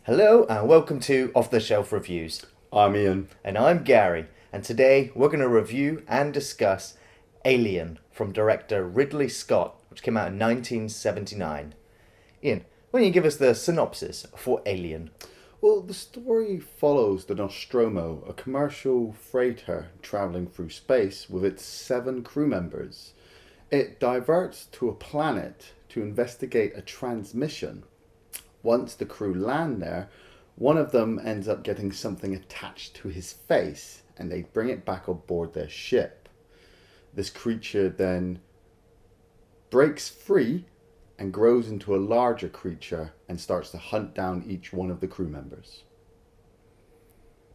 Hello and welcome to Off the Shelf Reviews. I'm Ian. And I'm Gary. And today we're going to review and discuss Alien from director Ridley Scott, which came out in 1979. Ian, why don't you give us the synopsis for Alien? Well, the story follows the Nostromo, a commercial freighter travelling through space with its 7 crew members. It diverts to a planet to investigate a transmission. Once the crew land there, one of them ends up getting something attached to his face, and they bring it back aboard their ship. This creature then breaks free and grows into a larger creature and starts to hunt down each one of the crew members.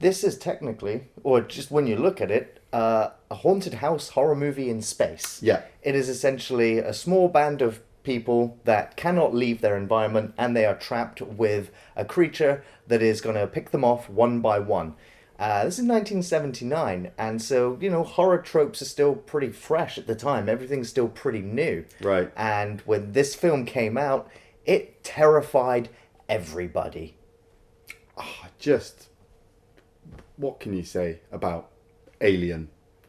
This is technically, or just when you look at it, a haunted house horror movie in space. Yeah. It is essentially a small band of people that cannot leave their environment, and they are trapped with a creature that is going to pick them off one by one. This is 1979, and so, horror tropes are still pretty fresh at the time. Everything's still pretty new. Right. And when this film came out, it terrified everybody. Just, what can you say about Alien?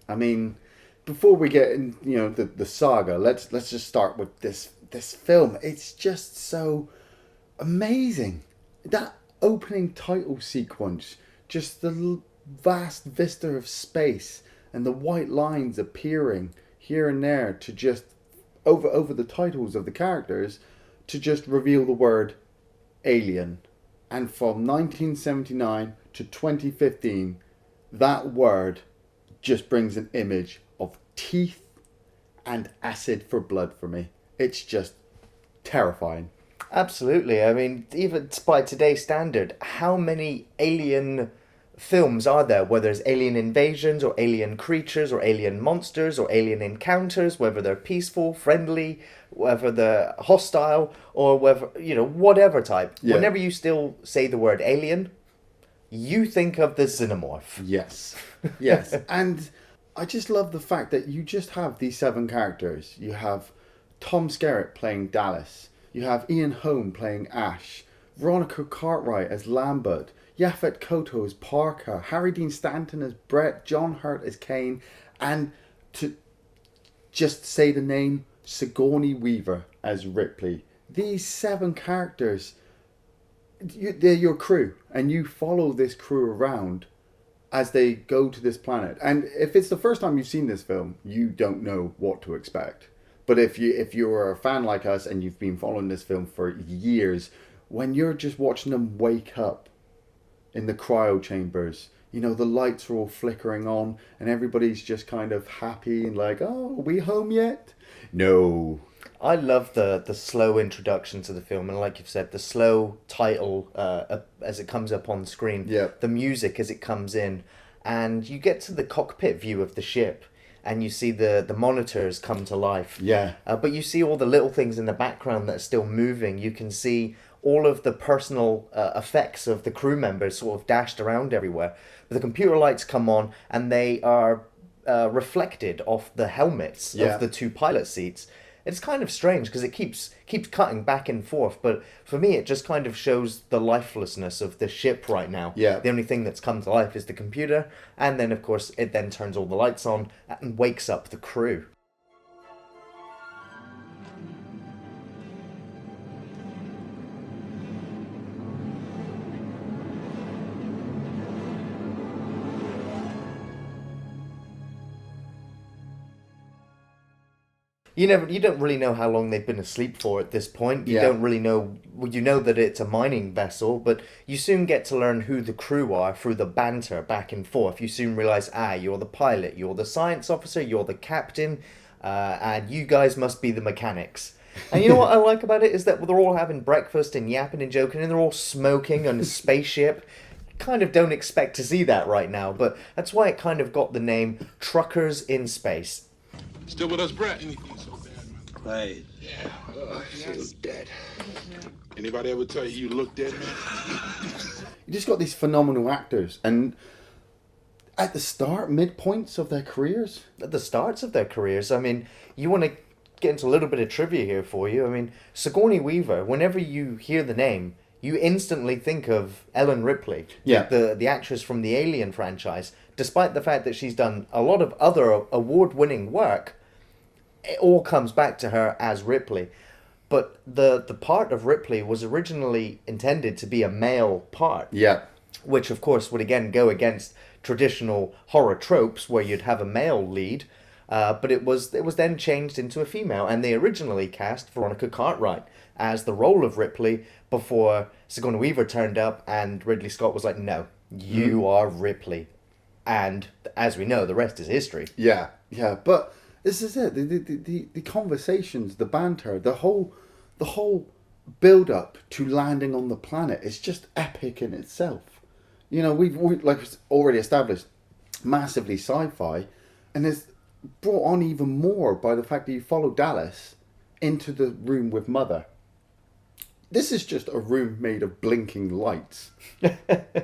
I mean, before we get in, the saga, let's just start with this film. It's just so amazing. That opening title sequence, just the vast vista of space and the white lines appearing here and there to just over the titles of the characters to just reveal the word alien. And from 1979 to 2015, that word just brings an image of teeth and acid for blood for me. It's just terrifying. Absolutely. I mean, even by today's standard, how many alien films are there? Whether it's alien invasions or alien creatures or alien monsters or alien encounters, whether they're peaceful, friendly, whether they're hostile, or whether, whatever type. Yeah. Whenever you still say the word alien, you think of the xenomorph. Yes. Yes. And I just love the fact that you just have these 7 characters. You have Tom Skerritt playing Dallas. You have Ian Holm playing Ash. Veronica Cartwright as Lambert. Yaphet Kotto as Parker. Harry Dean Stanton as Brett. John Hurt as Kane. And to just say the name, Sigourney Weaver as Ripley. These 7 characters, they're your crew. And you follow this crew around as they go to this planet. And if it's the first time you've seen this film, you don't know what to expect. But if you're a fan like us and you've been following this film for years, when you're just watching them wake up in the cryo chambers, the lights are all flickering on and everybody's just kind of happy and like, oh, are we home yet? No. I love the slow introduction to the film, and like you've said, the slow title as it comes up on screen. Yeah. The music as it comes in, and you get to the cockpit view of the ship, and you see the monitors come to life. Yeah. But you see all the little things in the background that are still moving. You can see all of the personal effects of the crew members sort of dashed around everywhere. The computer lights come on, and they are reflected off the helmets of the 2 pilot seats. It's kind of strange because it keeps cutting back and forth, but for me it just kind of shows the lifelessness of the ship right now. Yeah. The only thing that's come to life is the computer, and then of course it then turns all the lights on and wakes up the crew. You don't really know how long they've been asleep for at this point. You don't really know. Well, you know that it's a mining vessel, but you soon get to learn who the crew are through the banter back and forth. You soon realize, you're the pilot, you're the science officer, you're the captain, and you guys must be the mechanics. And you know what I like about it is that they're all having breakfast and yapping and joking, and they're all smoking on a spaceship. Kind of don't expect to see that right now, but that's why it kind of got the name Truckers in Space. Still with us, Brett? Anything so bad, man? Right. Yeah. I feel dead. Anybody ever tell you look dead, man? You just got these phenomenal actors, and at the start, midpoints of their careers. At the starts of their careers, I mean, you want to get into a little bit of trivia here for you. I mean, Sigourney Weaver, whenever you hear the name, you instantly think of Ellen Ripley, the actress from the Alien franchise. Despite the fact that she's done a lot of other award-winning work, it all comes back to her as Ripley. But the part of Ripley was originally intended to be a male part. Yeah. Which, of course, would again go against traditional horror tropes where you'd have a male lead. But it was then changed into a female. And they originally cast Veronica Cartwright as the role of Ripley before Sigourney Weaver turned up and Ridley Scott was like, no, you are Ripley. And as we know, the rest is history. Yeah, yeah. But this is it. The conversations, the banter, the whole build-up to landing on the planet is just epic in itself. You know, we've like already established, massively sci-fi, and it's brought on even more by the fact that you follow Dallas into the room with Mother. This is just a room made of blinking lights.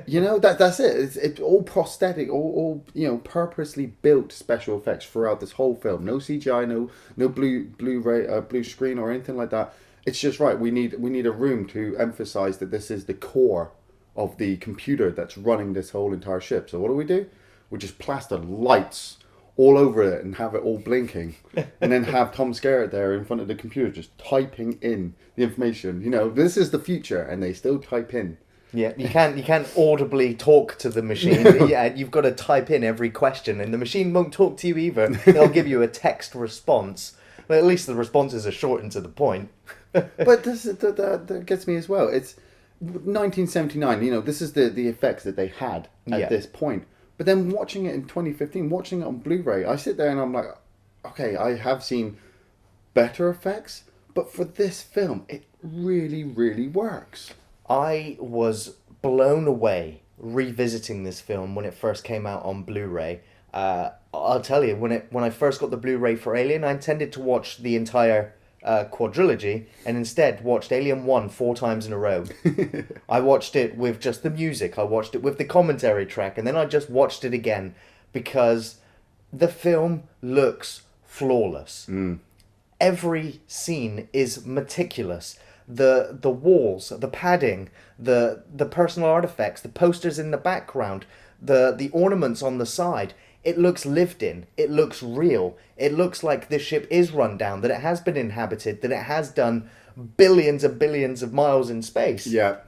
You know, that's it. It's all prosthetic, all purposely built special effects throughout this whole film. No CGI, no blue screen or anything like that. It's just right. We need a room to emphasize that this is the core of the computer that's running this whole entire ship. So what do? We just plaster lights all over it and have it all blinking, and then have Tom Skerritt there in front of the computer just typing in the information. You know, this is the future, and they still type in. Yeah, you can't audibly talk to the machine. Yeah, you've got to type in every question, and the machine won't talk to you either. They'll give you a text response, but at least the responses are short and to the point. But that gets me as well. It's 1979. You know, this is the effects that they had at this point. But then watching it in 2015, watching it on Blu-ray, I sit there and I'm like, okay, I have seen better effects, but for this film, it really, really works. I was blown away revisiting this film when it first came out on Blu-ray. I'll tell you, when I first got the Blu-ray for Alien, I intended to watch the entire quadrilogy, and instead watched Alien 1 4 times in a row. I watched it with just the music, I watched it with the commentary track, and then I just watched it again because the film looks flawless. Every scene is meticulous. The walls, the padding, the personal artifacts, the posters in the background, the ornaments on the side. It looks lived in. It looks real. It looks like this ship is run down, that it has been inhabited, that it has done billions and billions of miles in space. Yeah.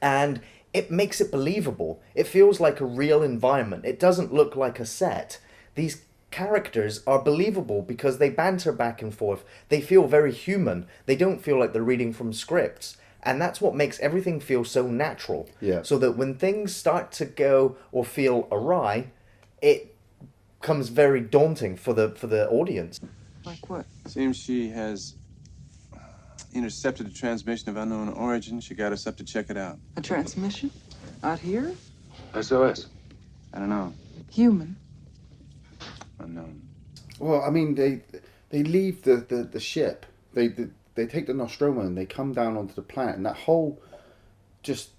And it makes it believable. It feels like a real environment. It doesn't look like a set. These characters are believable because they banter back and forth. They feel very human. They don't feel like they're reading from scripts. And that's what makes everything feel so natural. Yeah. So that when things start to go or feel awry, it becomes very daunting for the audience. Like what? Seems she has intercepted a transmission of unknown origin. She got us up to check it out. A transmission? Out here? SOS. I don't know. Human? Unknown. Well, I mean, they leave the ship. They take the Nostromo and they come down onto the planet, and that whole just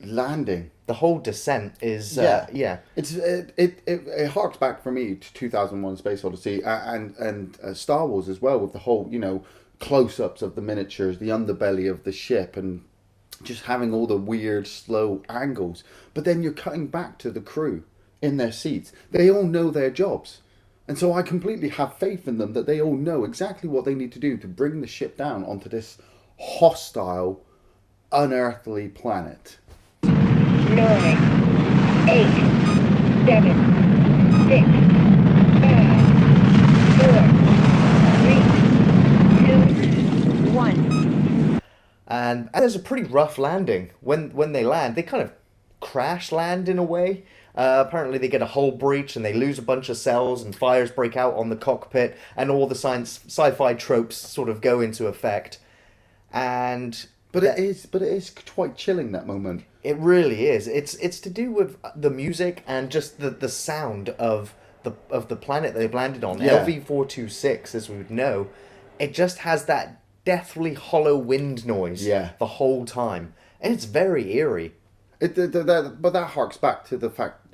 landing. The whole descent is It harks back for me to 2001: Space Odyssey and Star Wars as well, with the whole close-ups of the miniatures, the underbelly of the ship, and just having all the weird slow angles. But then you're cutting back to the crew in their seats. They all know their jobs, and so I completely have faith in them that they all know exactly what they need to do to bring the ship down onto this hostile, unearthly planet. 9, 8, 7, 6, 5, 4, 3, 2, 1. And there's a pretty rough landing. When they land, they kind of crash land in a way. Apparently they get a hull breach and they lose a bunch of cells and fires break out on the cockpit and all the sci-fi tropes sort of go into effect. But it is quite chilling, that moment. It really is. It's to do with the music and just the sound of the planet they've landed on. Yeah. LV-426, as we would know, it just has that deathly hollow wind noise the whole time. And it's very eerie. But that harks back to the fact,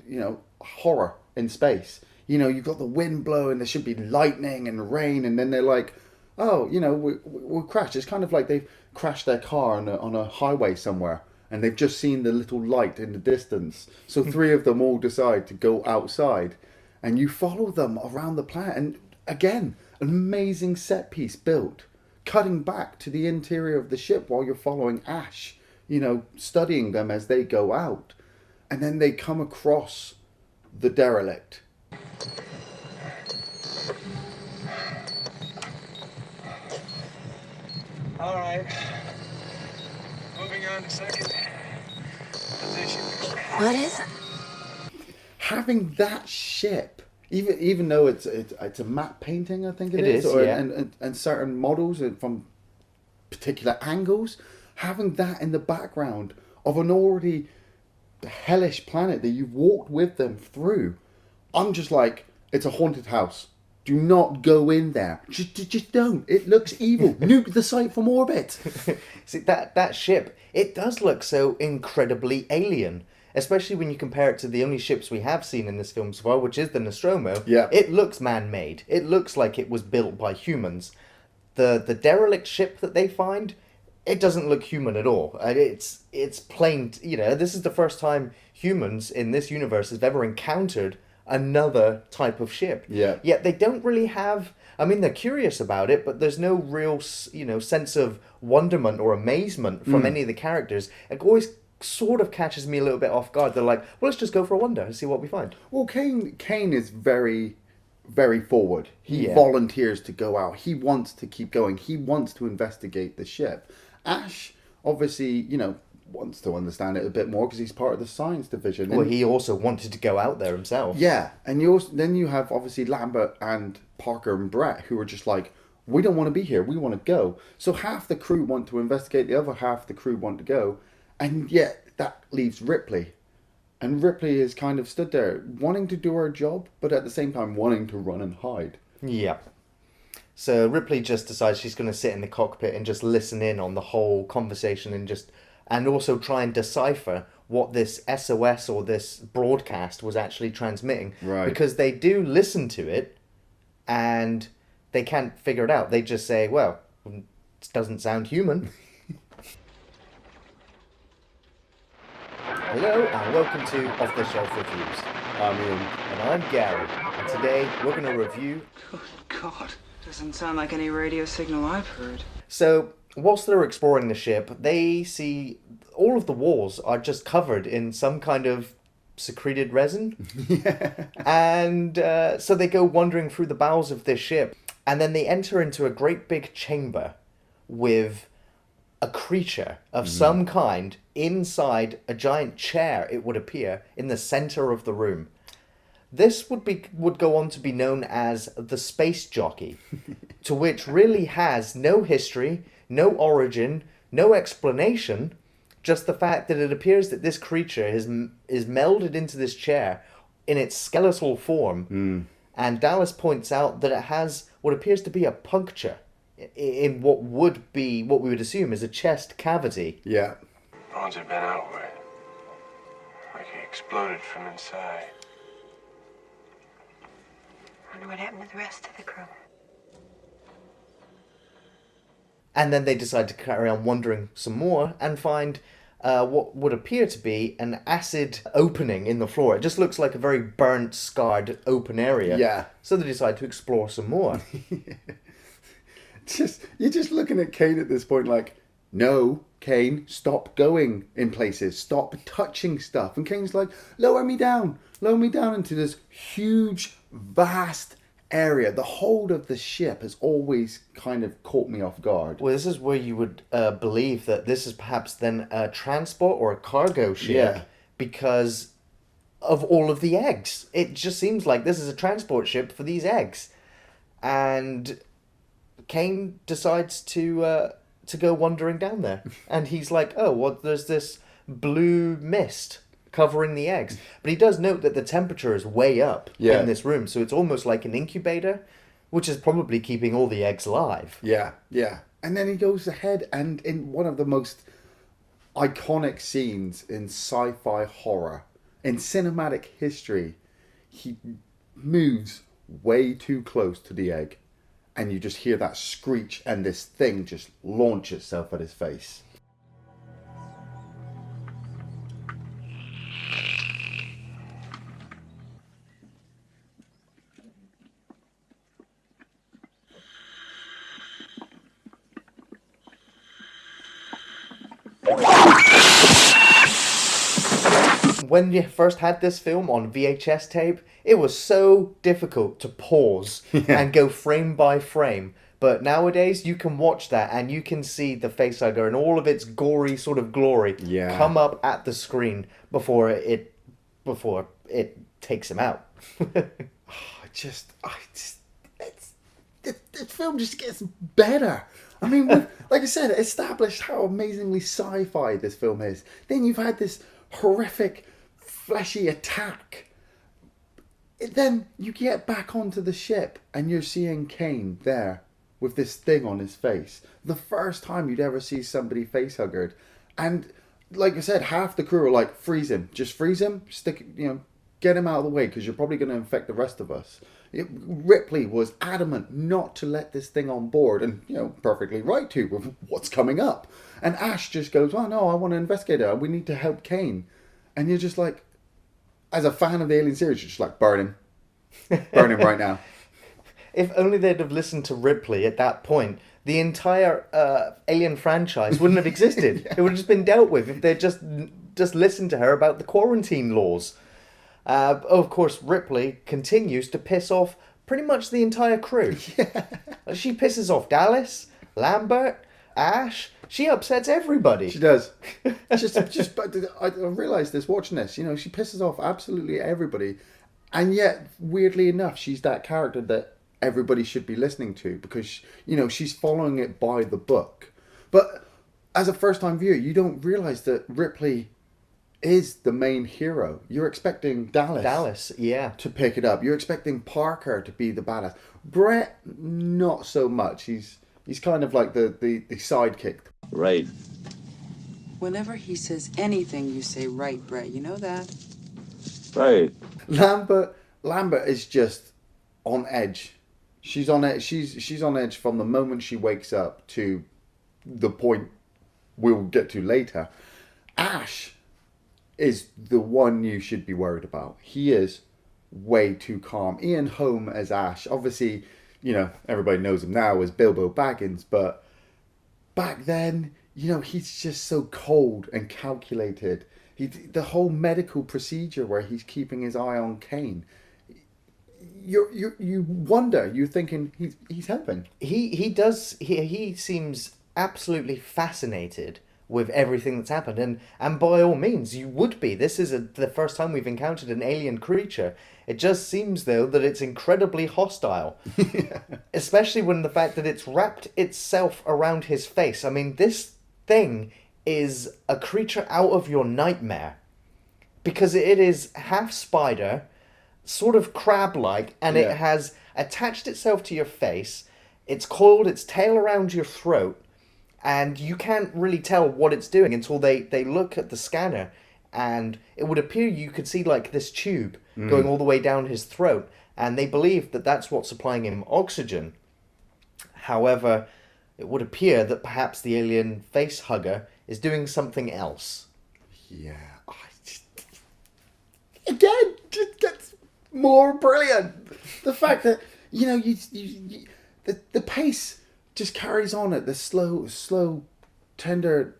horror in space. You've got the wind blowing, there should be lightning and rain, and then they're like, oh, we'll crash. It's kind of like they've crashed their car on a highway somewhere, and they've just seen the little light in the distance. So 3 of them all decide to go outside, and you follow them around the planet. And again, an amazing set piece built, cutting back to the interior of the ship while you're following Ash, studying them as they go out. And then they come across the derelict. All right. Moving on to second position. What is it? Having that ship, even though it's a matte painting, I think It is, yeah. and certain models from particular angles, having that in the background of an already hellish planet that you've walked with them through, I'm just like, it's a haunted house. Do not go in there. Just don't. It looks evil. Nuke the site from orbit. See, that ship, it does look so incredibly alien. Especially when you compare it to the only ships we have seen in this film so far, which is the Nostromo. Yeah. It looks man-made. It looks like it was built by humans. The derelict ship that they find, it doesn't look human at all. It's plain, this is the first time humans in this universe have ever encountered another type of ship. Yeah. Yet they don't really have, they're curious about it, but there's no real, sense of wonderment or amazement from any of the characters. It always sort of catches me a little bit off guard. They're like, well, let's just go for a wander and see what we find. Well, Kane is very, very forward. He Yeah. volunteers to go out. He wants to keep going. He wants to investigate the ship. Ash, obviously, wants to understand it a bit more because he's part of the science division. Well, he also wanted to go out there himself. Yeah, and then you have obviously Lambert and Parker and Brett who are just like, we don't want to be here. We want to go. So half the crew want to investigate. The other half of the crew want to go. And yet that leaves Ripley. And Ripley is kind of stood there wanting to do her job, but at the same time wanting to run and hide. Yeah. So Ripley just decides she's going to sit in the cockpit and just listen in on the whole conversation and also try and decipher what this SOS or this broadcast was actually transmitting. Right. Because they do listen to it and they can't figure it out. They just say, well, it doesn't sound human. Hello and welcome to Off the Shelf Reviews. I'm Ian. And I'm Gary. And today we're going to review... Good God. Doesn't sound like any radio signal I've heard. So, whilst they're exploring the ship, they see all of the walls are just covered in some kind of secreted resin. Yeah. And so they go wandering through the bowels of this ship. And then they enter into a great big chamber with a creature of some kind inside a giant chair, it would appear, in the center of the room. This would go on to be known as the Space Jockey, to which really has no history, no origin, no explanation, just the fact that it appears that this creature is melded into this chair in its skeletal form, and Dallas points out that it has what appears to be a puncture in what we would assume is a chest cavity. Yeah. Bones had been outward, like he exploded from inside. Wonder what happened to the rest of the crew. And then they decide to carry on wandering some more and find what would appear to be an acid opening in the floor. It just looks like a very burnt, scarred, open area. Yeah. So they decide to explore some more. You're just looking at Kane at this point like, no, Kane, stop going in places. Stop touching stuff. And Kane's like, lower me down into this huge, vast area. The hold of the ship has always kind of caught me off guard. Well, this is where you would believe that this is perhaps then a transport or a cargo ship. Yeah. Because of all of the eggs. It just seems like this is a transport ship for these eggs. And Kane decides to go wandering down there. And he's like, oh, well, there's this blue mist covering the eggs. But he does note that the temperature is way up in this room. So it's almost like an incubator, which is probably keeping all the eggs alive. Yeah, yeah. And then he goes ahead and in one of the most iconic scenes in sci-fi horror, in cinematic history, he moves way too close to the egg. And you just hear that screech and this thing just launch itself at his face. When you first had this film on VHS tape, it was so difficult to pause and go frame by frame. But nowadays, you can watch that and you can see the facehugger and all of its gory sort of glory come up at the screen before it takes him out. This film just gets better. I mean, like I said, it established how amazingly sci-fi this film is. Then you've had this horrific, fleshy attack. Then you get back onto the ship and you're seeing Kane there with this thing on his face. The first time you'd ever see somebody facehuggered. And like I said, half the crew are like, freeze him. Just freeze him. Get him out of the way because you're probably going to infect the rest of us. Ripley was adamant not to let this thing on board, and perfectly right to, with what's coming up. And Ash just goes, "Oh no, I want to investigate it. We need to help Kane." And you're just like, as a fan of the Alien series, you're just like, burn him right now. If only they'd have listened to Ripley at that point, the entire Alien franchise wouldn't have existed. It would have just been dealt with if they'd just listened to her about the quarantine laws. Of course, Ripley continues to piss off pretty much the entire crew. Yeah. She pisses off Dallas, Lambert, Ash. She upsets everybody. She does. I realised this watching this. She pisses off absolutely everybody, and yet, weirdly enough, she's that character that everybody should be listening to because she's following it by the book. But as a first-time viewer, you don't realise that Ripley is the main hero. You're expecting Dallas to pick it up. You're expecting Parker to be the badass. Brett, not so much. He's kind of like the sidekick. Right. Whenever he says anything, you say right, Brett. You know that? Right. Lambert is just on edge. She's on edge. She's on edge from the moment she wakes up to the point we'll get to later. Ash is the one you should be worried about. He is way too calm. Ian Holm as Ash, obviously, everybody knows him now as Bilbo Baggins, but back then, he's just so cold and calculated. The whole medical procedure where he's keeping his eye on Kane, you wonder, you're thinking he's helping. He seems absolutely fascinated with everything that's happened, and by all means you would be. This is the first time we've encountered an alien creature. It just seems though that it's incredibly hostile. Especially when the fact that it's wrapped itself around his face. I mean, this thing is a creature out of your nightmare because it is half spider, sort of crab-like, and it has attached itself to your face. It's coiled its tail around your throat, and you can't really tell what it's doing until they look at the scanner, and it would appear you could see like this tube going all the way down his throat, and they believe that that's what's supplying him oxygen. However, it would appear that perhaps the alien face hugger is doing something else. Yeah, again, just gets more brilliant. The fact that the pace just carries on at the slow, tender,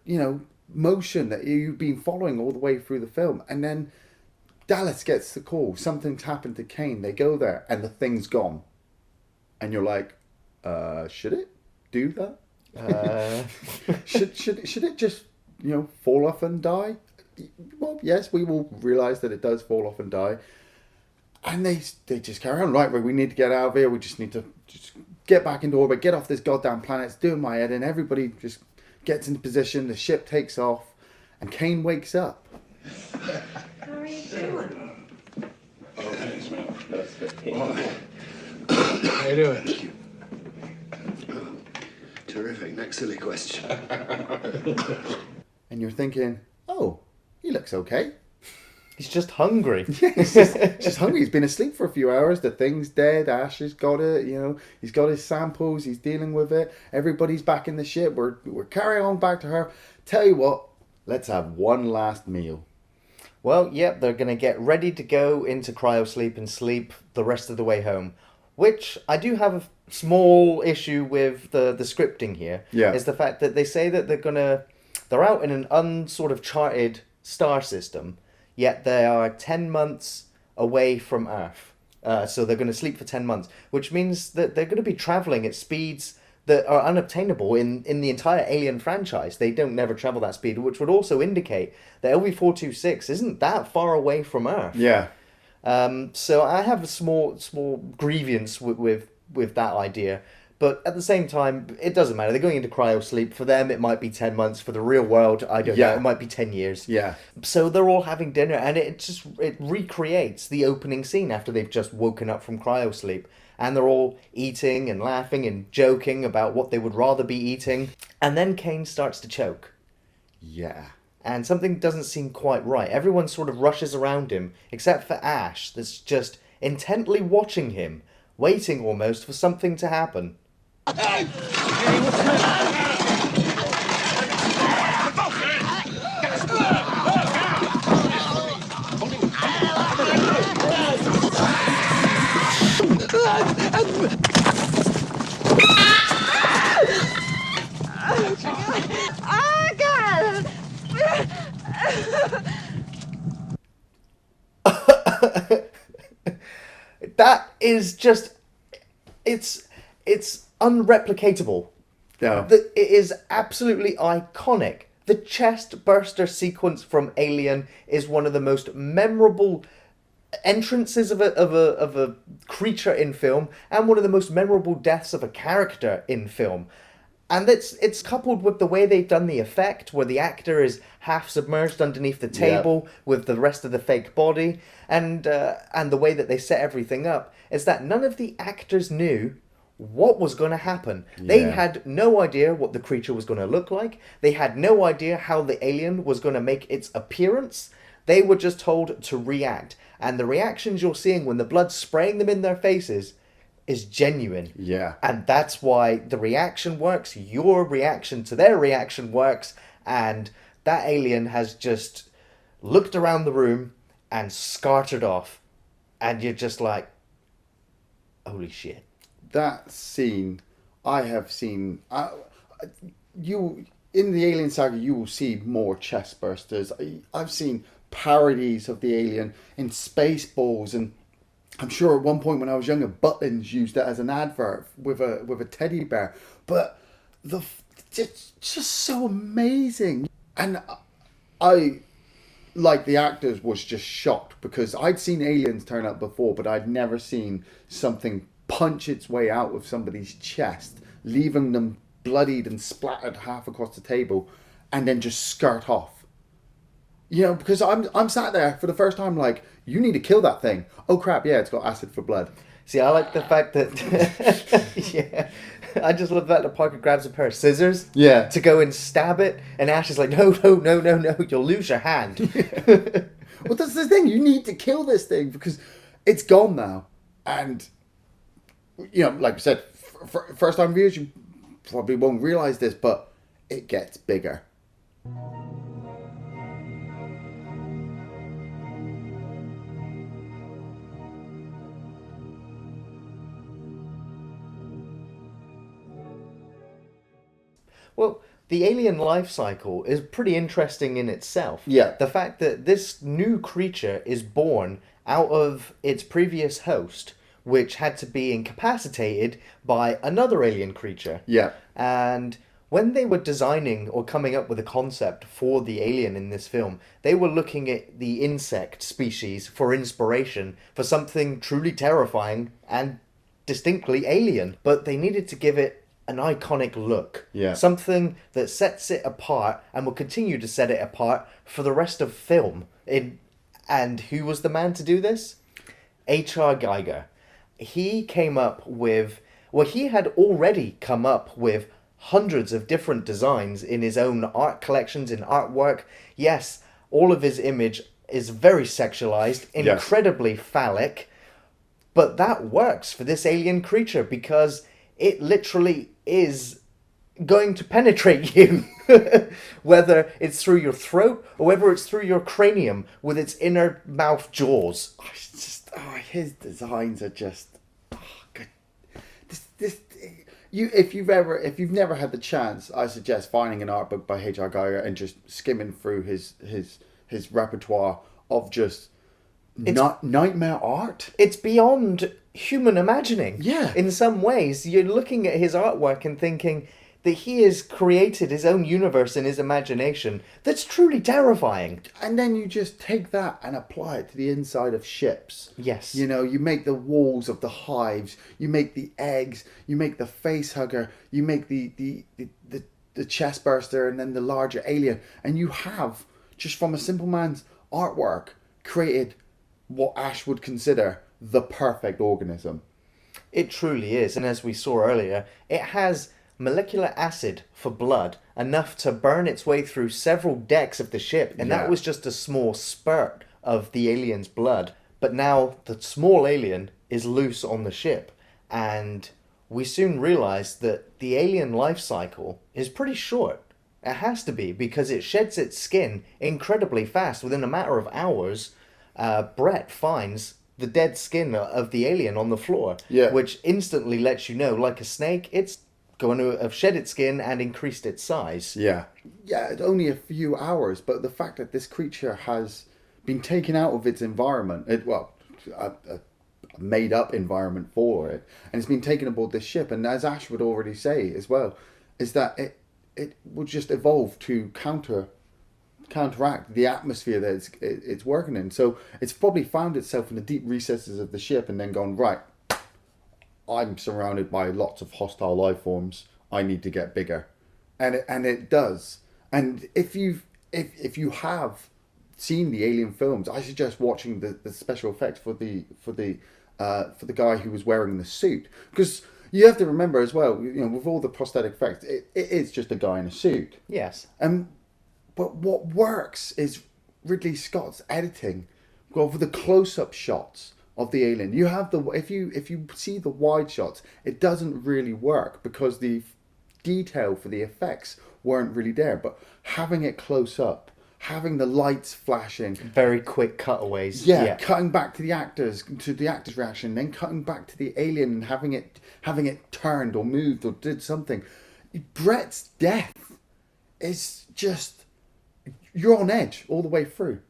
motion that you've been following all the way through the film. And then Dallas gets the call. Something's happened to Kane. They go there and the thing's gone. And you're like, should it do that? Should it just, fall off and die? Well, yes, we will realise that it does fall off and die. And they just carry on. Right, we need to get out of here. We just need to get back into orbit, get off this goddamn planet. It's doing my head in. Everybody just gets into position. The ship takes off, and Kane wakes up. How are you doing? Oh, thanks, man. How you doing? Terrific. Next silly question. And you're thinking, oh, he looks okay. He's just hungry. He's just hungry. He's been asleep for a few hours. The thing's dead. Ash has got it. He's got his samples. He's dealing with it. Everybody's back in the ship. We're carrying on back to her. Tell you what, let's have one last meal. Well, yep, they're going to get ready to go into cryosleep and sleep the rest of the way home. Which I do have a small issue with the scripting here. Yeah. Is the fact that they say that they're out in an unsort of charted star system. yet they are 10 months away from Earth. So they're going to sleep for 10 months, which means that they're going to be traveling at speeds that are unobtainable in the entire Alien franchise. They don't never travel that speed, which would also indicate that LV-426 isn't that far away from Earth. Yeah. So I have a small grievance with that idea. But at the same time, it doesn't matter. They're going into cryo sleep. For them, it might be 10 months. For the real world, I don't know. It might be 10 years. Yeah. So they're all having dinner, and it recreates the opening scene after they've just woken up from cryo sleep. And they're all eating and laughing and joking about what they would rather be eating. And then Kane starts to choke. Yeah. And something doesn't seem quite right. Everyone sort of rushes around him, except for Ash, that's just intently watching him, waiting almost for something to happen. That is just... It's unreplicatable. No. It is absolutely iconic. The Chestburster sequence from Alien is one of the most memorable entrances of a creature in film, and one of the most memorable deaths of a character in film. And it's coupled with the way they've done the effect, where the actor is half submerged underneath the table with the rest of the fake body, and the way that they set everything up is that none of the actors knew what was going to happen. They had no idea what the creature was going to look like. They had no idea how the alien was going to make its appearance. They were just told to react. And the reactions you're seeing when the blood's spraying them in their faces is genuine. Yeah. And that's why the reaction works. Your reaction to their reaction works. And that alien has just looked around the room and scartered off. And you're just like, holy shit. That scene, I have seen... you in the Alien saga, you will see more chestbursters. I've seen parodies of the Alien in Spaceballs, and I'm sure at one point when I was younger, Butlins used it as an advert with a teddy bear. But it's just so amazing. And I, like the actors, was just shocked because I'd seen aliens turn up before, but I'd never seen something punch its way out of somebody's chest, leaving them bloodied and splattered half across the table, and then just skirt off. You know, because I'm sat there for the first time like, you need to kill that thing. Oh crap, yeah, it's got acid for blood. See, I like the fact that... yeah. I just love that Parker grabs a pair of scissors to go and stab it, and Ash is like, no, you'll lose your hand. Well, that's the thing. You need to kill this thing because it's gone now. And, you know, like I said, first time viewers, you probably won't realise this, but it gets bigger. Well, the alien life cycle is pretty interesting in itself. Yeah. The fact that this new creature is born out of its previous host, which had to be incapacitated by another alien creature. Yeah. And when they were designing or coming up with a concept for the alien in this film, they were looking at the insect species for inspiration for something truly terrifying and distinctly alien. But they needed to give it an iconic look. Yeah. Something that sets it apart and will continue to set it apart for the rest of film. And who was the man to do this? H.R. Giger. He came up with... Well, he had already come up with hundreds of different designs in his own art collections, in artwork. Yes, all of his image is very sexualized, incredibly phallic. But that works for this alien creature because it literally is going to penetrate you. Whether it's through your throat or whether it's through your cranium with its inner mouth jaws. His designs are just... good. If you've never had the chance, I suggest finding an art book by H.R. Giger and just skimming through his repertoire of just nightmare art. It's beyond human imagining. Yeah. In some ways, you're looking at his artwork and thinking that he has created his own universe in his imagination that's truly terrifying. And then you just take that and apply it to the inside of ships. Yes. You know, you make the walls of the hives, you make the eggs, you make the face hugger, you make the chestburster, and then the larger alien. And you have, just from a simple man's artwork, created what Ash would consider the perfect organism. It truly is. And as we saw earlier, it has molecular acid for blood, enough to burn its way through several decks of the ship, and that was just a small spurt of the alien's blood. But now the small alien is loose on the ship, and we soon realize that the alien life cycle is pretty short. It has to be, because it sheds its skin incredibly fast. Within a matter of hours, Brett finds the dead skin of the alien on the floor, which instantly lets you know, like a snake, it's going to have shed its skin and increased its size. Yeah, it's only a few hours, but the fact that this creature has been taken out of its environment, a made-up environment for it, and it's been taken aboard this ship, and as Ash would already say as well, is that it would just evolve to counteract the atmosphere that it's working in. So it's probably found itself in the deep recesses of the ship and then gone, right, I'm surrounded by lots of hostile life forms. I need to get bigger, and it does. And if you have seen the Alien films, I suggest watching the special effects for the guy who was wearing the suit, because you have to remember as well, you know, with all the prosthetic effects, it is just a guy in a suit. Yes. But what works is Ridley Scott's editing. Well, for the close-up shots of the alien, you have if you see the wide shots, it doesn't really work because the detail for the effects weren't really there. But having it close up, having the lights flashing, very quick cutaways, cutting back to the actor's reaction, then cutting back to the alien and having it turned or moved or did something. Brett's death is just, you're on edge all the way through.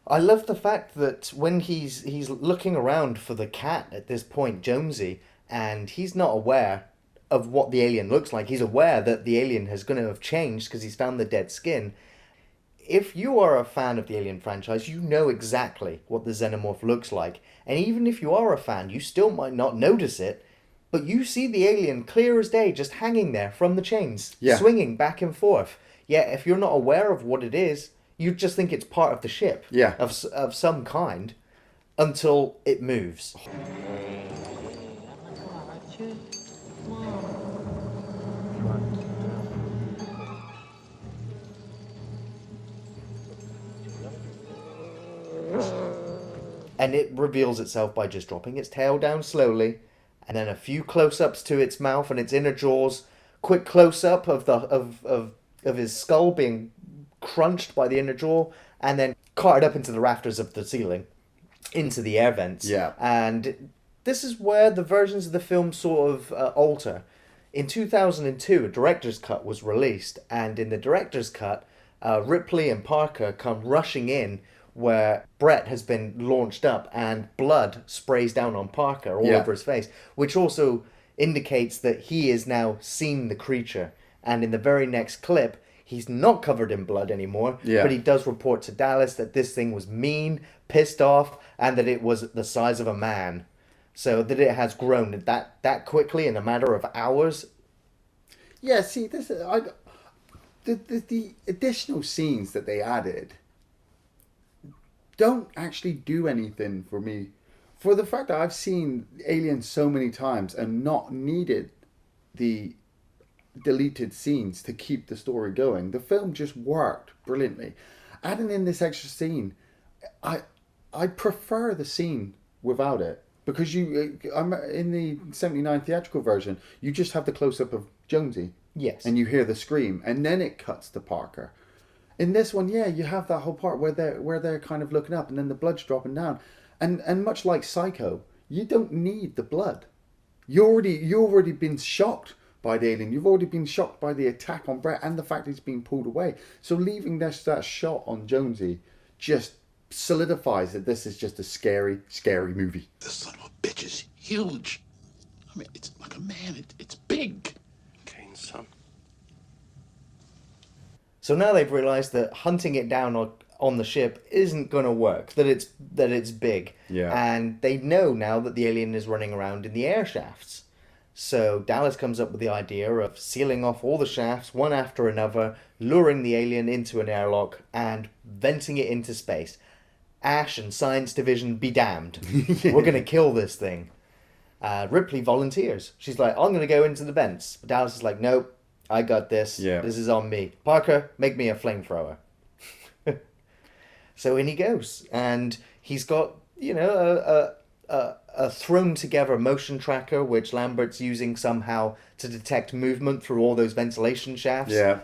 I love the fact that when he's looking around for the cat at this point, Jonesy, and he's not aware of what the alien looks like. He's aware that the alien is going to have changed because he's found the dead skin. If you are a fan of the Alien franchise, you know exactly what the xenomorph looks like. And even if you are a fan, you still might not notice it, but you see the alien clear as day just hanging there from the chains, swinging back and forth. Yet if you're not aware of what it is, you just think it's part of the ship, of some kind, until it moves. And it reveals itself by just dropping its tail down slowly, and then a few close-ups to its mouth and its inner jaws, quick close-up of his skull being crunched by the inner jaw, and then carted up into the rafters of the ceiling, into the air vents. Yeah. And this is where the versions of the film sort of alter. In 2002, a director's cut was released, and in the director's cut, Ripley and Parker come rushing in where Brett has been launched up and blood sprays down on Parker all over his face, which also indicates that he has now seen the creature. And in the very next clip, he's not covered in blood anymore, but he does report to Dallas that this thing was mean, pissed off, and that it was the size of a man. So that it has grown that quickly in a matter of hours. Yeah, see, this is, the additional scenes that they added don't actually do anything for me. For the fact that I've seen Alien so many times and not needed the deleted scenes to keep the story going, the film just worked brilliantly. Adding in this extra scene, I prefer the scene without it, because I'm in the 79 theatrical version, you just have the close-up of Jonesy. Yes. And you hear the scream, and then it cuts to Parker. In this one, you have that whole part where they're kind of looking up, and then the blood's dropping down, and much like Psycho, you don't need the blood. You've already been shocked by the alien. You've already been shocked by the attack on Brett and the fact he's been pulled away. So leaving that shot on Jonesy just solidifies that this is just a scary, scary movie. This son of a bitch is huge. I mean, it's like a man. It's big. Kane's son. So now they've realised that hunting it down on the ship isn't going to work, that it's big. Yeah. And they know now that the alien is running around in the air shafts. So Dallas comes up with the idea of sealing off all the shafts, one after another, luring the alien into an airlock, and venting it into space. Ash and Science Division be damned. We're going to kill this thing. Ripley volunteers. She's like, I'm going to go into the vents. But Dallas is like, nope, I got this. Yeah. This is on me. Parker, make me a flamethrower. So in he goes. And he's got, a thrown together motion tracker, which Lambert's using somehow to detect movement through all those ventilation shafts. Yeah.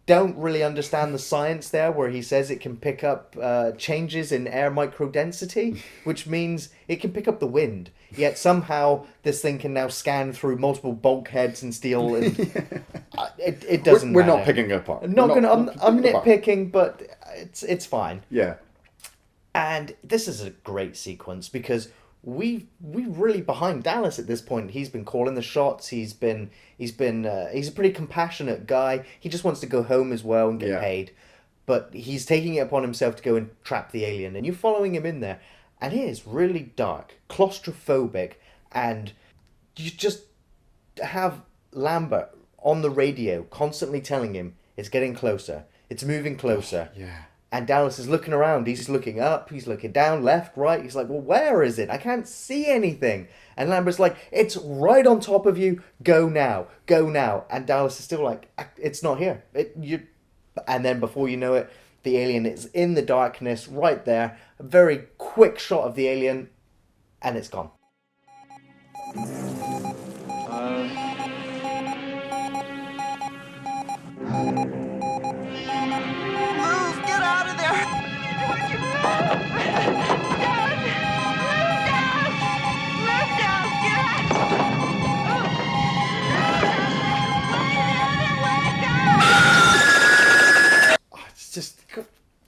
Don't really understand the science there, where he says it can pick up changes in air microdensity, which means it can pick up the wind. Yet somehow this thing can now scan through multiple bulkheads and steel. And it doesn't. We're matter. not picking it apart. I'm nitpicking, but it's fine. Yeah. And this is a great sequence because we really behind Dallas at this point. He's been calling the shots. He's a pretty compassionate guy. He just wants to go home as well and get paid. But he's taking it upon himself to go and trap the alien. And you're following him in there. And it is really dark, claustrophobic. And you just have Lambert on the radio constantly telling him it's getting closer. It's moving closer. Yeah. And Dallas is looking around. He's looking up. He's looking down, left, right. He's like, well, where is it? I can't see anything. And Lambert's like, it's right on top of you. Go now. Go now. And Dallas is still like, it's not here. And then before you know it, the alien is in the darkness right there. A very quick shot of the alien. And it's gone.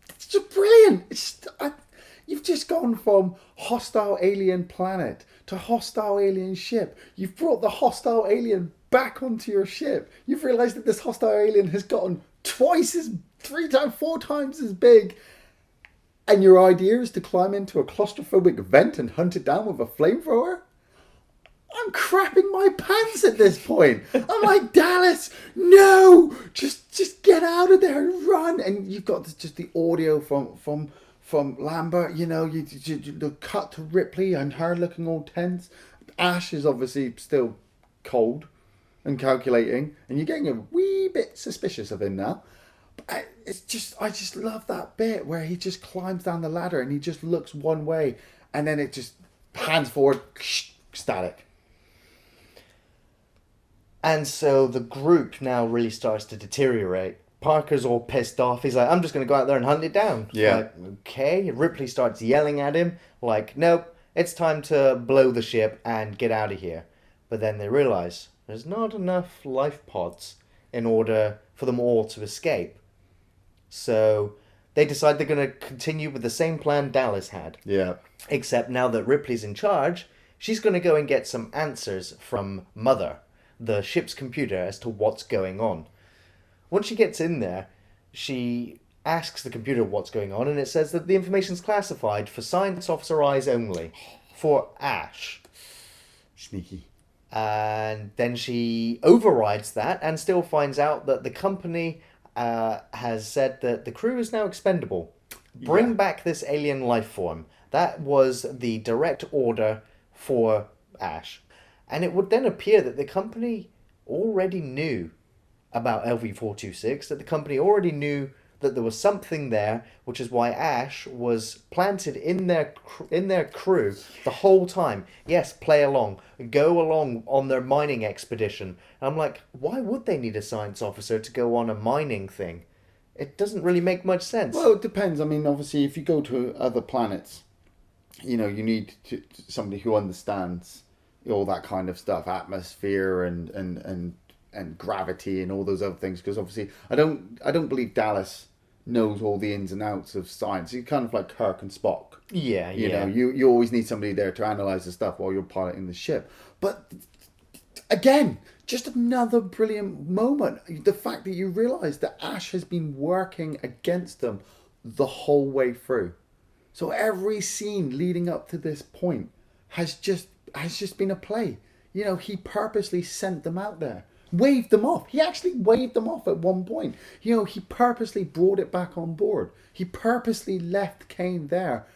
It's just brilliant. You've just gone from hostile alien planet to hostile alien ship. You've brought the hostile alien back onto your ship. You've realised that this hostile alien has gotten 4 times as big. And your idea is to climb into a claustrophobic vent and hunt it down with a flamethrower? I'm crapping my pants at this point. I'm like, Dallas, no! Just get out of there and run. And you've got just the audio from Lambert, you the cut to Ripley and her looking all tense. Ash is obviously still cold and calculating, and you're getting a wee bit suspicious of him now. I just love that bit where he just climbs down the ladder and he just looks one way, and then it just hands forward, static. And so the group now really starts to deteriorate. Parker's all pissed off. He's like, I'm just going to go out there and hunt it down. Yeah. Like, okay. Ripley starts yelling at him like, nope, it's time to blow the ship and get out of here. But then they realise there's not enough life pods in order for them all to escape. So they decide they're going to continue with the same plan Dallas had. Yeah. Except now that Ripley's in charge, she's going to go and get some answers from Mother, the ship's computer, as to what's going on. Once she gets in there, she asks the computer what's going on, and it says that the information's classified for science officer eyes only, for Ash. Sneaky. And then she overrides that and still finds out that the company has said that the crew is now expendable. Bring back this alien life form. That was the direct order for Ash. And it would then appear that the company already knew about LV-426, that the company already knew that there was something there, which is why Ash was planted in their crew the whole time. Yes, play along, go along on their mining expedition. And I'm like, why would they need a science officer to go on a mining thing? It doesn't really make much sense. Well, it depends. I mean, obviously, if you go to other planets, you need somebody who understands all that kind of stuff, atmosphere and gravity and all those other things. Because obviously, I don't believe Dallas knows all the ins and outs of science. He's kind of like Kirk and Spock. Yeah, You know, you always need somebody there to analyze the stuff while you're piloting the ship. But again, just another brilliant moment. The fact that you realise that Ash has been working against them the whole way through. So every scene leading up to this point has just been a play. You know, he purposely sent them out there. Waved them off. He actually waved them off at one point. You know, he purposely brought it back on board. He purposely left Kane there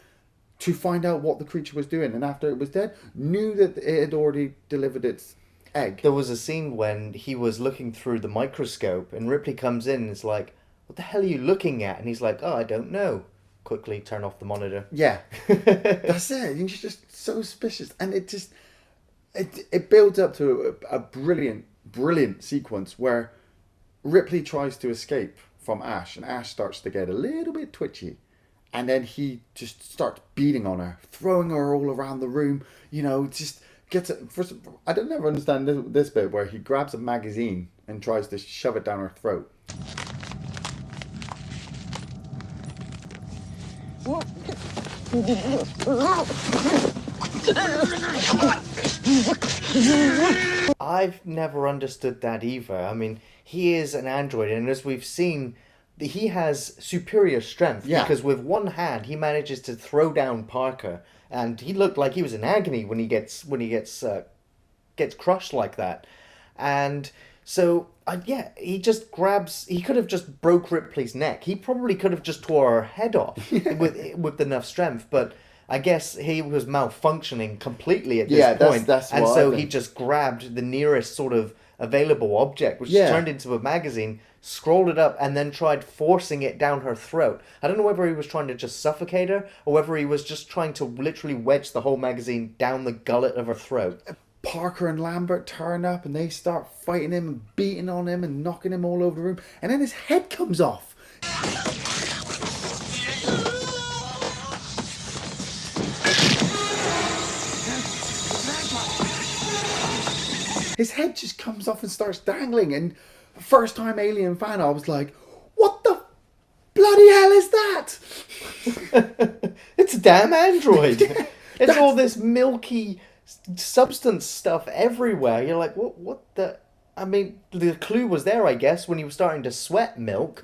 to find out what the creature was doing. And after it was dead, knew that it had already delivered its egg. There was a scene when he was looking through the microscope and Ripley comes in and is like, what the hell are you looking at? And he's like, oh, I don't know. Quickly turn off the monitor. Yeah. That's it. You're just so suspicious. And it just... It builds up to a brilliant sequence where Ripley tries to escape from Ash, and Ash starts to get a little bit twitchy, and then he just starts beating on her, throwing her all around the room. You know, just gets it. First, I don't never understand this bit where he grabs a magazine and tries to shove it down her throat. I've never understood that either. I mean, he is an android, and as we've seen, he has superior strength. Yeah. Because with one hand, he manages to throw down Parker, and he looked like he was in agony when he gets crushed like that. And so, he just grabs... He could have just broke Ripley's neck. He probably could have just tore her head off with enough strength, but... I guess he was malfunctioning completely at this point. That's and so he just grabbed the nearest sort of available object, which turned into a magazine, scrolled it up, and then tried forcing it down her throat. I don't know whether he was trying to just suffocate her, or whether he was just trying to literally wedge the whole magazine down the gullet of her throat. Parker and Lambert turn up, and they start fighting him and beating on him and knocking him all over the room. And then his head comes off. His head just comes off and starts dangling, and first time Alien fan, I was like, what the bloody hell is that? It's a damn android. It's all this milky substance stuff everywhere. You're like, what the... I mean, the clue was there, I guess, when he was starting to sweat milk.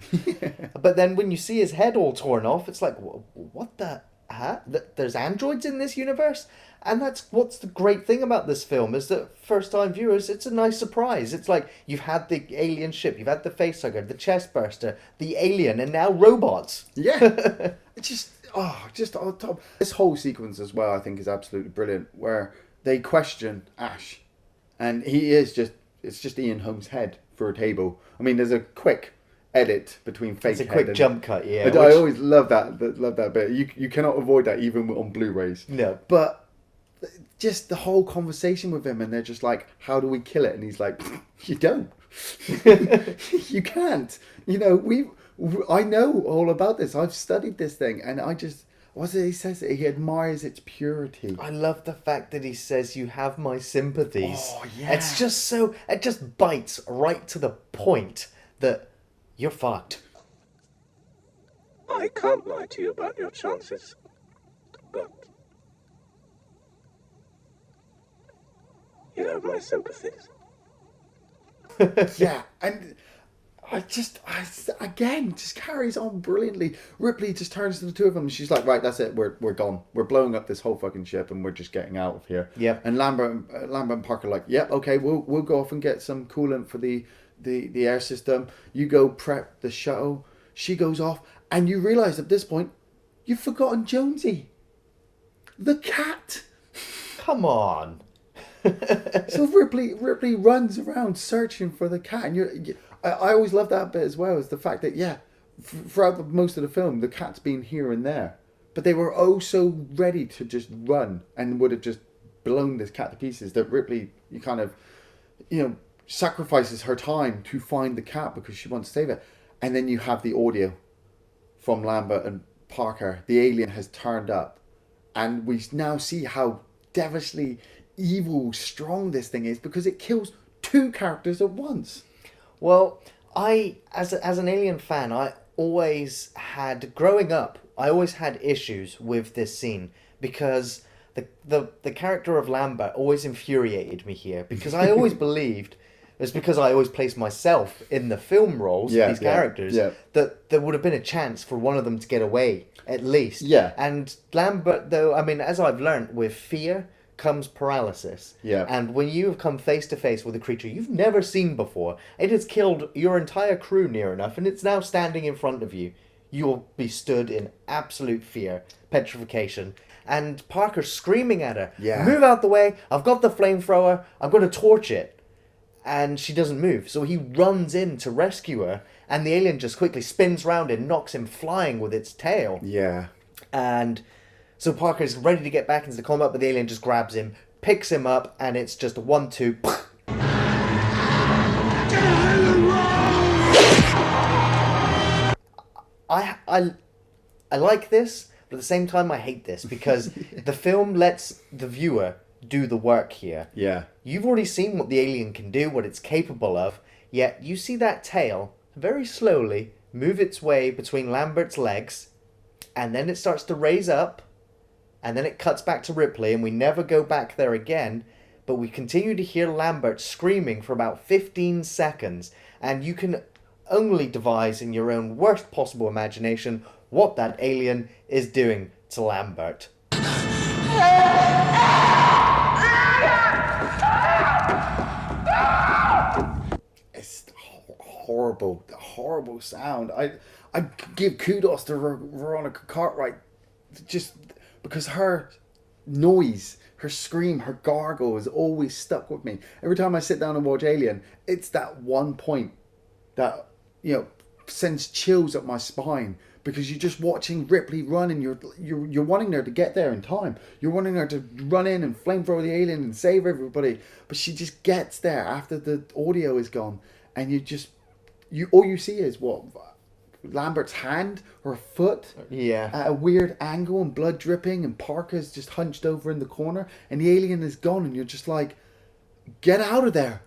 But then when you see his head all torn off, it's like, what the... Huh? There's androids in this universe? And that's what's the great thing about this film, is that first-time viewers, it's a nice surprise. It's like, you've had the alien ship, you've had the facehugger, the chestburster, the alien, and now robots. Yeah. It's just on top. This whole sequence as well, I think, is absolutely brilliant, where they question Ash. And it's just Ian Holm's head for a table. I mean, there's a quick edit between fake It's a head quick and, jump cut, yeah. But I always love that bit. You cannot avoid that even on Blu-rays. No. But just the whole conversation with him, and they're just like, how do we kill it? And he's like, you don't. You can't. You know, I know all about this. I've studied this thing, and I just... What's it he says? He admires its purity. I love the fact that he says, you have my sympathies. Oh, yeah. It's just so... It just bites right to the point that you're fucked. I can't lie to you about your chances, but you have my sympathies. Yeah, and again, just carries on brilliantly. Ripley just turns to the two of them and she's like, right, that's it, we're gone. We're blowing up this whole fucking ship and we're just getting out of here. Yep. And Lambert and Parker are like, yep, okay, we'll go off and get some coolant for the air system. You go prep the shuttle. She goes off, and you realise at this point, you've forgotten Jonesy. The cat. Come on. So Ripley runs around searching for the cat, and I always love that bit as well, is the fact that throughout most of the film the cat's been here and there, but they were oh so ready to just run and would have just blown this cat to pieces, that Ripley sacrifices her time to find the cat because she wants to save it. And then you have the audio from Lambert and Parker. The alien has turned up, and we now see how devilishly evil, strong this thing is, because it kills two characters at once. Well, as an Alien fan, I growing up, I always had issues with this scene because the character of Lambert always infuriated me here, because I always believed, it's because I always placed myself in the film roles of these characters, that there would have been a chance for one of them to get away, at least. Yeah. And Lambert, though, I mean, as I've learned, with fear comes paralysis. Yeah. And when you have come face to face with a creature you've never seen before, it has killed your entire crew near enough, and it's now standing in front of you, you will be stood in absolute fear, petrification. And Parker's screaming at her, move out the way, I've got the flamethrower, I'm going to torch it. And she doesn't move, so he runs in to rescue her, and the alien just quickly spins round and knocks him flying with its tail. Yeah. And so Parker's ready to get back into the combat, but the alien just grabs him, picks him up, and it's just a 1-2. I like this, but at the same time I hate this, because the film lets the viewer do the work here. Yeah. You've already seen what the alien can do, what it's capable of, yet you see that tail very slowly move its way between Lambert's legs, and then it starts to raise up, and then it cuts back to Ripley, and we never go back there again, but we continue to hear Lambert screaming for about 15 seconds, and you can only devise in your own worst possible imagination what that alien is doing to Lambert. It's horrible sound. I give kudos to Veronica Cartwright, just because her noise, her scream, her gargle is always stuck with me. Every time I sit down and watch Alien, it's that one point that, you know, sends chills up my spine, because you're just watching Ripley run, and you're wanting her to get there in time. You're wanting her to run in and flamethrower the alien and save everybody, but she just gets there after the audio is gone, and all you see is what, Lambert's hand or foot at a weird angle, and blood dripping, and Parker's just hunched over in the corner, and the alien is gone, and you're just like, get out of there,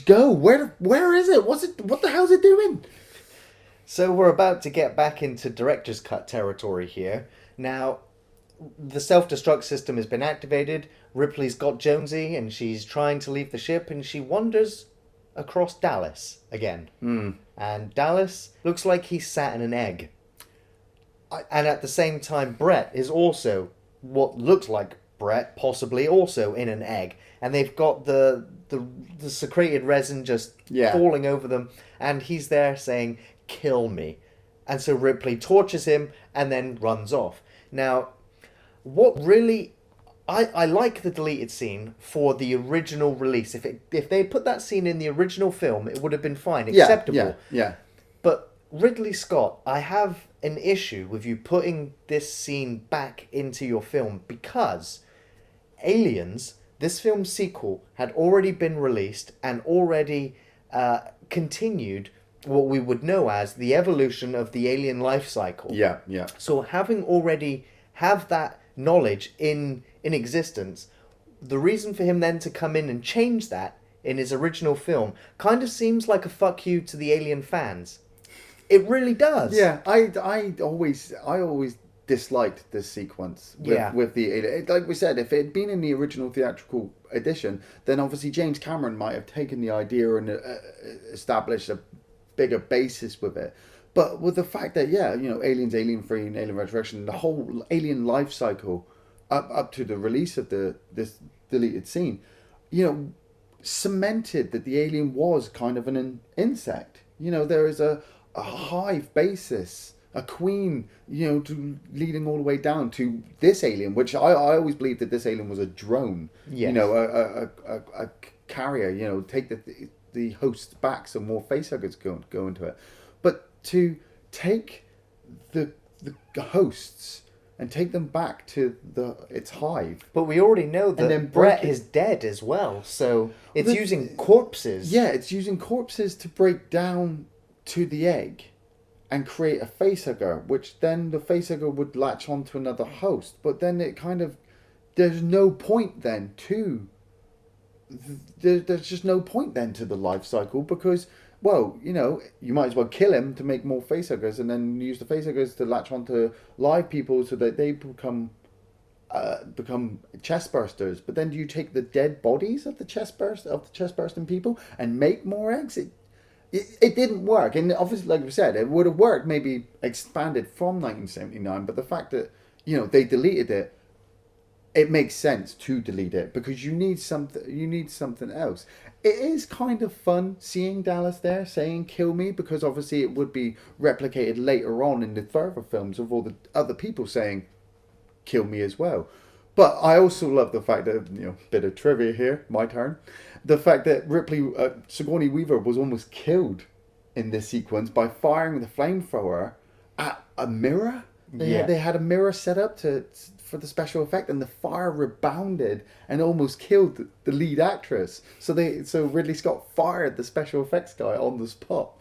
go, where is it, what the hell's it doing? So we're about to get back into director's cut territory here. Now, the self-destruct system has been activated, Ripley's got Jonesy, and she's trying to leave the ship, and she wanders across Dallas again. And Dallas looks like he's sat in an egg. And at the same time, Brett is also what looks like Brett, possibly also in an egg. And they've got the secreted resin just falling over them, and he's there saying, kill me. And so Ripley tortures him and then runs off. Now, what really... I like the deleted scene for the original release. If they put that scene in the original film, it would have been fine, acceptable. Yeah. But Ridley Scott, I have an issue with you putting this scene back into your film, because Aliens, this film's sequel, had already been released and already continued what we would know as the evolution of the alien life cycle. Yeah. So having already have that knowledge in existence, the reason for him then to come in and change that in his original film kind of seems like a fuck you to the Alien fans. It really does. Yeah, I always disliked this sequence with the Alien. Like we said, if it had been in the original theatrical edition, then obviously James Cameron might have taken the idea and established a bigger basis with it. But with the fact that, Aliens, Alien 3, and Alien Resurrection, the whole Alien life cycle up to the release of this deleted scene, cemented that the alien was kind of an insect. There is a hive basis, a queen, leading all the way down to this alien, which I always believed that this alien was a drone. Yes. A carrier, take the host back so more facehuggers go into it. But to take the hosts and take them back to its hive. But we already know that Brett is dead as well, so it's using corpses. Yeah, it's using corpses to break down to the egg and create a facehugger, which then the facehugger would latch onto another host. But then it kind of... There's no point then to... There's just no point then to the life cycle, because well, you might as well kill him to make more facehuggers, and then use the facehuggers to latch onto live people so that they become chestbursters. But then do you take the dead bodies of the chestbursting people and make more eggs? It didn't work, and obviously, like we said, it would have worked maybe expanded from 1979. But the fact that they deleted it, it makes sense to delete it because you need something. You need something else. It is kind of fun seeing Dallas there saying "kill me" because obviously it would be replicated later on in the further films of all the other people saying "kill me" as well. But I also love the fact that bit of trivia here, my turn. The fact that Sigourney Weaver was almost killed in this sequence by firing the flamethrower at a mirror. They had a mirror set up for the special effect, and the fire rebounded and almost killed the lead actress. So Ridley Scott fired the special effects guy on the spot.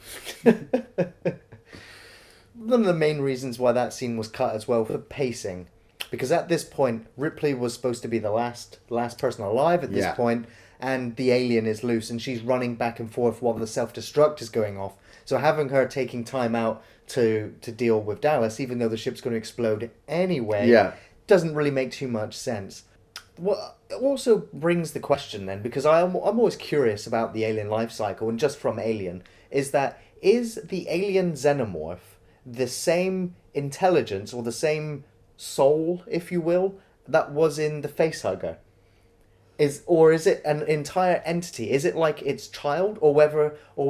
One of the main reasons why that scene was cut as well for pacing, because at this point Ripley was supposed to be the last person alive at this point, and the alien is loose and she's running back and forth while the self-destruct is going off. So having her taking time out to deal with Dallas, even though the ship's going to explode anyway, doesn't really make too much sense. What also brings the question then, because I'm always curious about the alien life cycle, and just from Alien, is the alien xenomorph the same intelligence or the same soul, if you will, that was in the facehugger? Or is it an entire entity? Is it like its child, or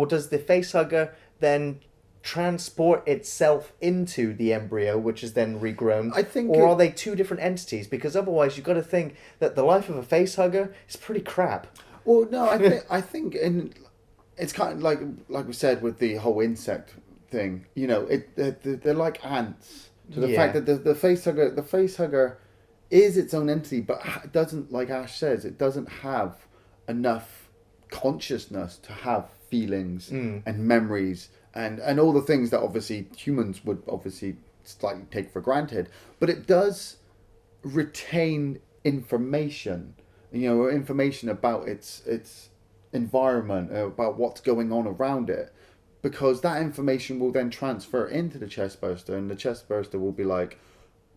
does the facehugger then transport itself into the embryo, which is then regrown? Or are they two different entities? Because otherwise, you've got to think that the life of a facehugger is pretty crap. Well, no, I think it's kind of like we said with the whole insect thing. They're like ants. To the fact that the facehugger is its own entity, but doesn't, like Ash says, it doesn't have enough consciousness to have feelings and memories and all the things that obviously humans would obviously slightly take for granted. But it does retain information, information about its environment, about what's going on around it, because that information will then transfer into the chestburster, and the chestburster will be like,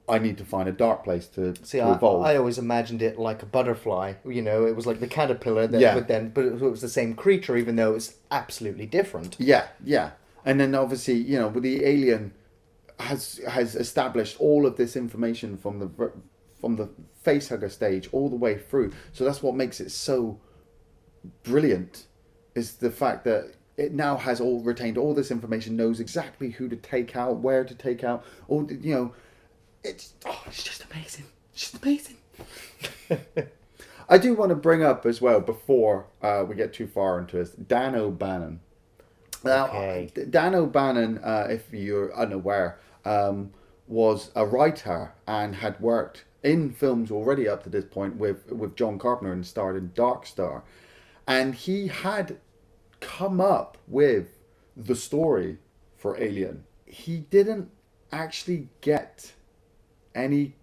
I need to find a dark place to evolve. I always imagined it like a butterfly. It was like the caterpillar that but it was the same creature, even though it's absolutely different. Yeah. And then obviously, with the alien has established all of this information from the facehugger stage all the way through. So that's what makes it so brilliant, is the fact that it now has retained all this information, knows exactly who to take out, where to take out, It's just amazing. It's just amazing. I do want to bring up as well, before we get too far into this, Dan O'Bannon. Now, Dan O'Bannon, if you're unaware, was a writer and had worked in films already up to this point with John Carpenter and starred in Dark Star. And he had come up with the story for Alien. He didn't actually get any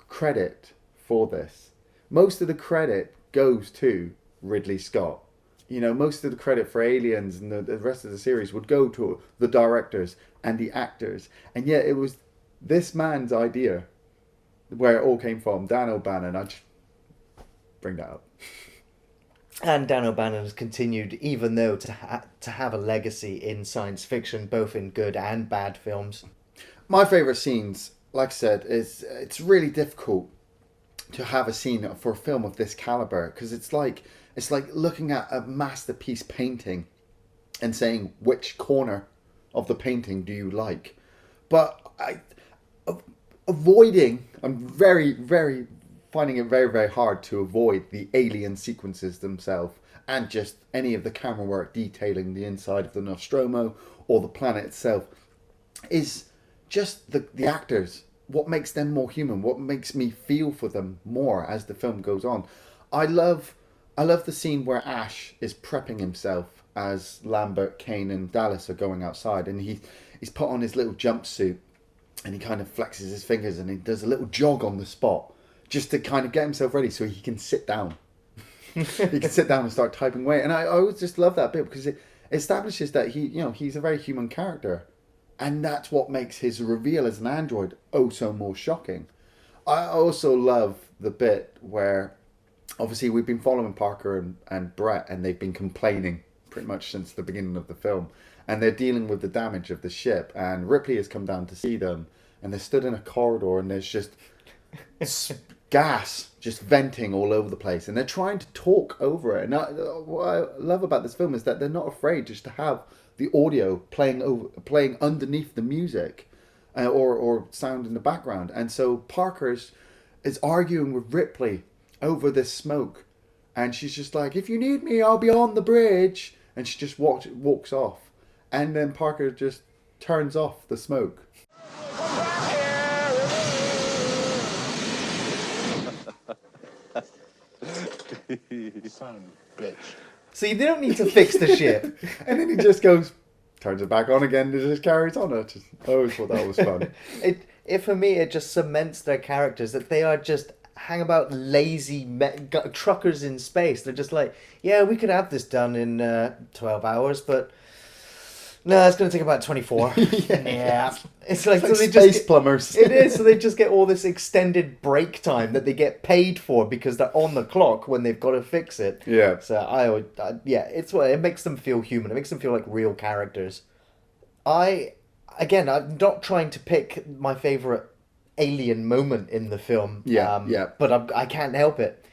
credit for this. Most of the credit goes to Ridley Scott. Most of the credit for Aliens and the rest of the series would go to the directors and the actors. And yet it was this man's idea where it all came from, Dan O'Bannon. I just bring that up. And Dan O'Bannon has continued, even though to have a legacy in science fiction, both in good and bad films. My favourite scenes, like I said, it's really difficult to have a scene for a film of this caliber, because it's like looking at a masterpiece painting and saying, which corner of the painting do you like? But I'm very, very finding it very, very hard to avoid the alien sequences themselves, and just any of the camera work detailing the inside of the Nostromo or the planet itself. Is just the actors, what makes them more human, what makes me feel for them more as the film goes on. I love the scene where Ash is prepping himself as Lambert, Kane and Dallas are going outside, and he's put on his little jumpsuit and he kind of flexes his fingers and he does a little jog on the spot just to kind of get himself ready so he can sit down. He can sit down and start typing away. And I always just love that bit, because establishes that he's a very human character, and that's what makes his reveal as an android oh so more shocking. I also love the bit where, obviously, we've been following Parker and Brett, and they've been complaining pretty much since the beginning of the film, and they're dealing with the damage of the ship, and Ripley has come down to see them, and they're stood in a corridor, and there's just gas just venting all over the place, and they're trying to talk over it. And what I love about this film is that they're not afraid just to have the audio playing underneath the music, or sound in the background. And so Parker is arguing with Ripley over this smoke, and she's just like, "If you need me, I'll be on the bridge," and she just walks off, and then Parker just turns off the smoke. Son of a bitch. See, they don't need to fix the ship. And then he just turns it back on again, and just carries on. I always thought that was fun. It for me, it just cements their characters, that they are just hang about lazy truckers in space. They're just like, yeah, we could have this done in 12 hours, but no, it's going to take about 24. Yeah. It's like so space plumbers. It is. So they just get all this extended break time that they get paid for because they're on the clock when they've got to fix it. Yeah. So it makes them feel human. It makes them feel like real characters. I'm not trying to pick my favorite alien moment in the film. But I can't help it.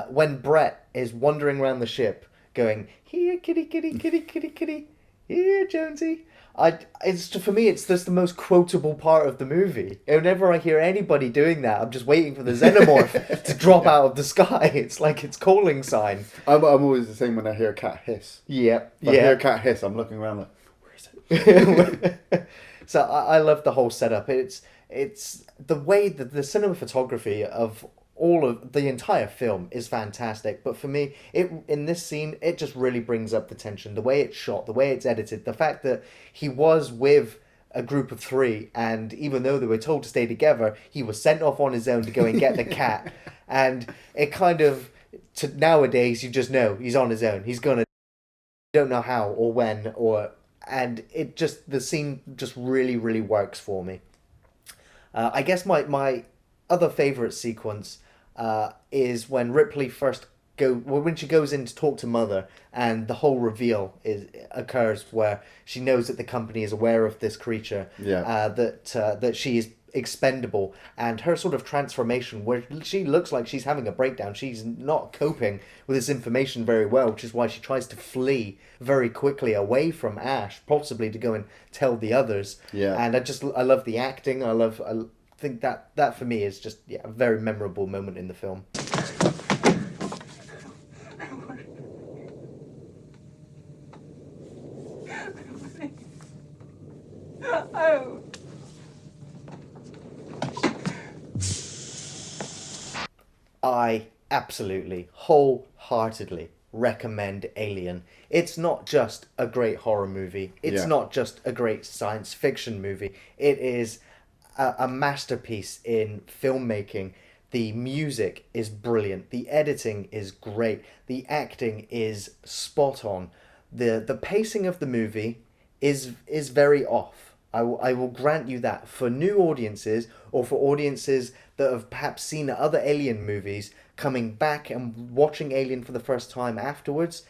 When Brett is wandering around the ship, going, "Here, kitty, kitty, kitty, kitty, kitty. Here, Jonesy." For me, it's just the most quotable part of the movie. Whenever I hear anybody doing that, I'm just waiting for the xenomorph to drop out of the sky. It's like its calling sign. I'm always the same when I hear a cat hiss. Yeah. If I hear a cat hiss, I'm looking around like, where is it? So I love the whole setup. It's the way that the cinematography of all of the entire film is fantastic, but for me, in this scene, it just really brings up the tension. The way it's shot, the way it's edited, the fact that he was with a group of 3, and even though they were told to stay together, he was sent off on his own to go and get the cat. And it kind of, nowadays, you just know he's on his own. He's gonna, you don't know how or when, and the scene just really, really works for me. I guess my other favourite sequence is when Ripley when she goes in to talk to Mother, and the whole reveal occurs where she knows that the company is aware of this creature, that she is expendable, and her sort of transformation where she looks like she's having a breakdown. She's not coping with this information very well, which is why she tries to flee very quickly away from Ash, possibly to go and tell the others. And I love the acting. I think that for me is just a very memorable moment in the film. I absolutely, wholeheartedly recommend Alien. It's not just a great horror movie. It's not just a great science fiction movie. It is a masterpiece in filmmaking. The music is brilliant. The editing is great. The acting is spot on. The pacing of the movie is very off. I will grant you that. For new audiences, or for audiences that have perhaps seen other Alien movies, coming back and watching Alien for the first time afterwards,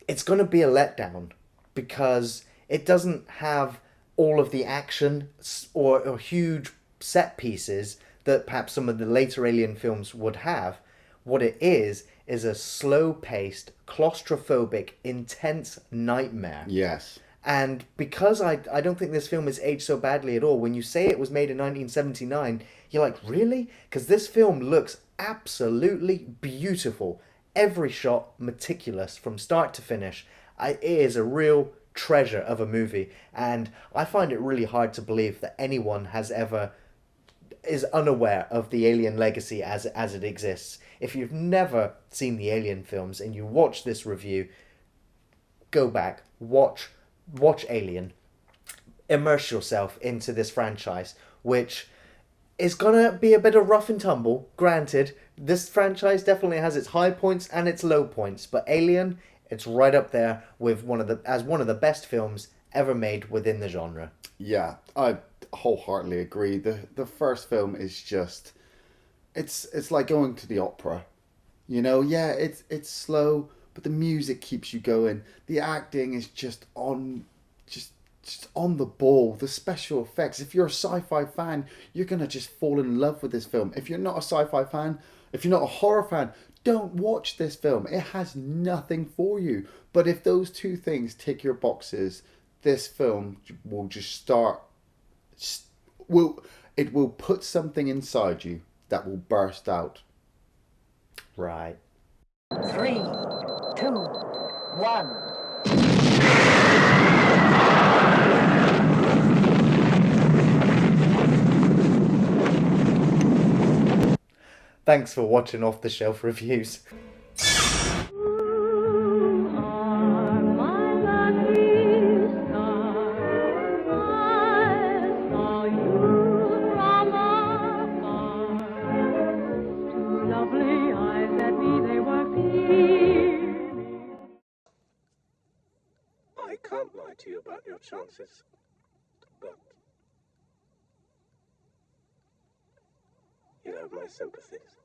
it's going to be a letdown, because it doesn't have all of the action or huge set pieces that perhaps some of the later Alien films would have. What it is a slow-paced, claustrophobic, intense nightmare. Yes. And because I don't think this film has aged so badly at all, when you say it was made in 1979, you're like, really? Because this film looks absolutely beautiful. Every shot meticulous from start to finish. It is a real treasure of a movie, and I find it really hard to believe that anyone is unaware of the Alien legacy as it exists. If you've never seen the Alien films and you watch this review, go back, watch Alien, immerse yourself into this franchise, which is gonna be a bit of rough and tumble. Granted, this franchise definitely has its high points and its low points, but Alien, It's right up there with one of the best films ever made within the genre. Yeah, I wholeheartedly agree. The first film is just, it's like going to the opera. You know, yeah, it's slow, but the music keeps you going. The acting is just on the ball. The special effects. If you're a sci-fi fan, you're gonna just fall in love with this film. If you're not a sci-fi fan, if you're not a horror fan, don't watch this film. It has nothing for you. But if those two things tick your boxes, this film will just start. It will put something inside you that will burst out. Right. 3, 2, 1. Thanks for watching Off the Shelf Reviews. I can't lie to you about your chances, but you have my sympathies.